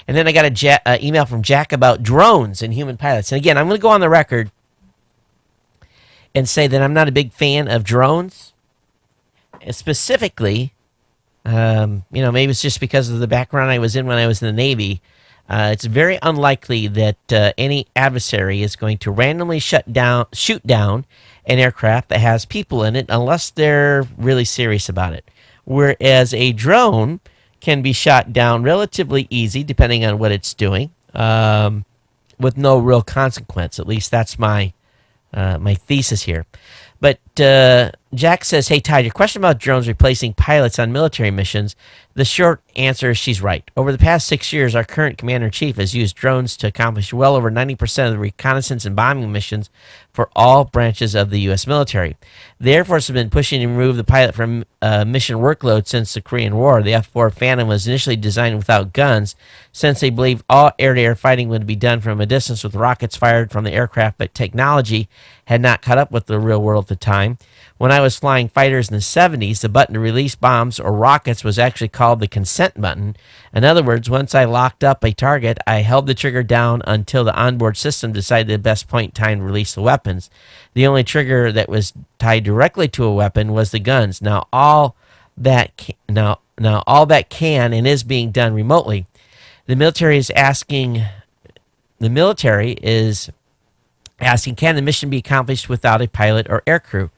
And then I got an email from Jack about drones and human pilots. And again, I'm going to go on the record and say that I'm not a big fan of drones. Specifically, maybe it's just because of the background I was in when I was in the Navy. It's very unlikely that any adversary is going to randomly shoot down an aircraft that has people in it unless they're really serious about it. Whereas a drone can be shot down relatively easy, depending on what it's doing, with no real consequence. At least that's my thesis here. But Jack says, hey, Todd, your question about drones replacing pilots on military missions, the short answer is she's right. Over the past 6 years, our current commander-in-chief has used drones to accomplish well over 90% of the reconnaissance and bombing missions for all branches of the U.S. military. The Air Force has been pushing to remove the pilot from mission workload since the Korean War. The F-4 Phantom was initially designed without guns, since they believed all air-to-air fighting would be done from a distance with rockets fired from the aircraft, but technology had not caught up with the real world at the time. When I was flying fighters in the 70s, the button to release bombs or rockets was actually called the consent button. In other words, once I locked up a target, I held the trigger down until the onboard system decided the best point in time to release the weapons. The only trigger that was tied directly to a weapon was the guns. Now all that can and is being done remotely. The military is asking, can the mission be accomplished without a pilot or aircrew?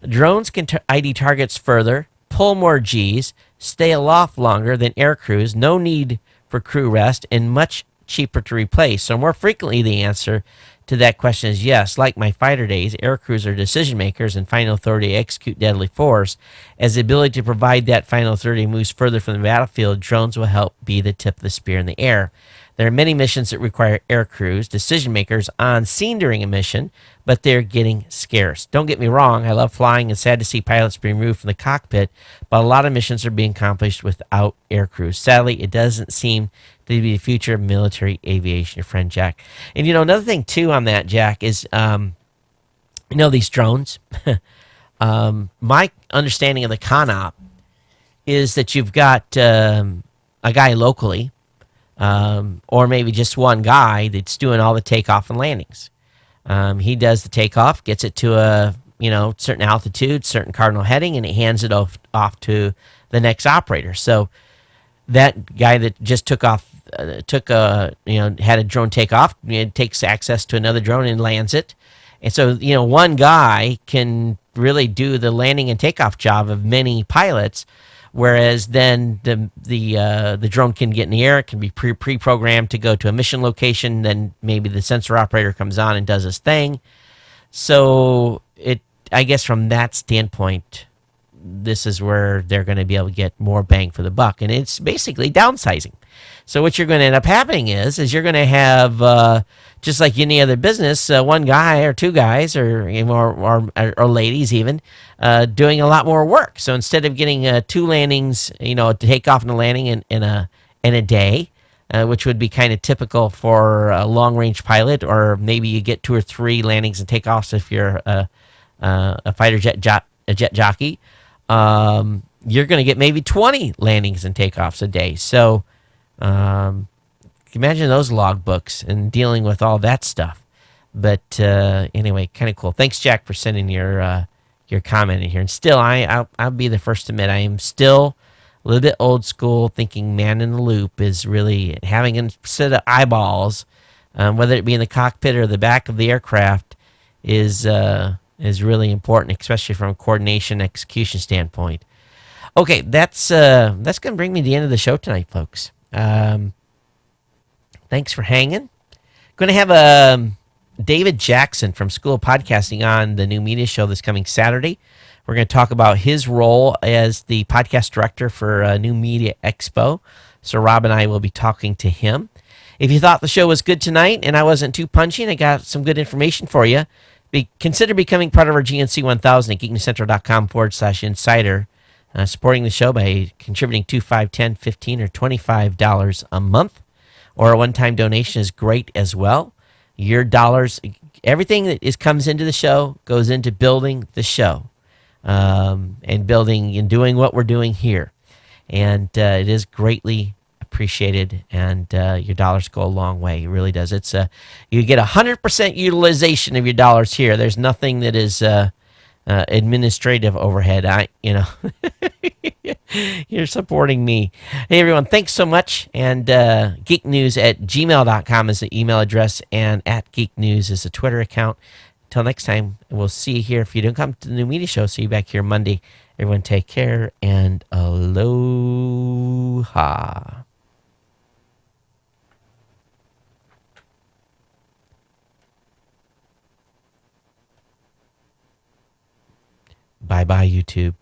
Drones can ID targets further, pull more Gs, stay aloft longer than aircrews, no need for crew rest, and much cheaper to replace. So more frequently, the answer to that question is yes. Like my fighter days, aircrews are decision makers and final authority to execute deadly force. As the ability to provide that final authority moves further from the battlefield, drones will help be the tip of the spear in the air. There are many missions that require aircrews, decision makers, on scene during a mission, but they're getting scarce. Don't get me wrong, I love flying and sad to see pilots being removed from the cockpit, but a lot of missions are being accomplished without aircrews. Sadly, it doesn't seem to be the future of military aviation, your friend Jack. And another thing too on that, Jack, is these drones. My understanding of the CONOP is that you've got a guy locally, or maybe just one guy that's doing all the takeoff and landings. He does the takeoff, gets it to a certain altitude, certain cardinal heading, and he hands it off to the next operator. So that guy that just had a drone take off, takes access to another drone and lands it, And so, one guy can really do the landing and takeoff job of many pilots, whereas then the drone can get in the air. It can be pre-programmed to go to a mission location. Then maybe the sensor operator comes on and does his thing. So I guess from that standpoint, this is where they're going to be able to get more bang for the buck, and it's basically downsizing. So what you're going to end up happening is you're going to have just like any other business, one guy or two guys or ladies even doing a lot more work. So instead of getting two landings, to take off and a landing in a day, which would be kind of typical for a long range pilot, or maybe you get two or three landings and takeoffs if you're a fighter jet jockey. You're going to get maybe 20 landings and takeoffs a day. So imagine those logbooks and dealing with all that stuff. But anyway, kind of cool. Thanks, Jack, for sending your comment in here. And still, I'll be the first to admit, I am still a little bit old school, thinking man in the loop is really having a set of eyeballs, whether it be in the cockpit or the back of the aircraft, is really important, especially from a coordination execution standpoint. Okay, that's going to bring me to the end of the show tonight, folks. Thanks for hanging. Going to have David Jackson from School of Podcasting on the New Media Show this coming Saturday. We're going to talk about his role as the podcast director for New Media Expo. So Rob and I will be talking to him. If you thought the show was good tonight and I wasn't too punchy and I got some good information for you, consider becoming part of our GNC 1000 at geeknewscentral.com/insider. Supporting the show by contributing $2, $5, $10, $15, or $25 a month, or a one-time donation is great as well. Your dollars, everything that comes into the show goes into building the show, and building and doing what we're doing here, and it is greatly appreciated. And your dollars go a long way. It really does. It's you get 100% utilization of your dollars here. There's nothing that is administrative overhead. You're supporting me. Hey, everyone, thanks so much. And geeknews@gmail.com is the email address, and @geeknews is the Twitter account. Until next time, we'll see you here. If you don't come to the New Media Show, see you back here Monday. Everyone take care, and aloha. Bye-bye, YouTube.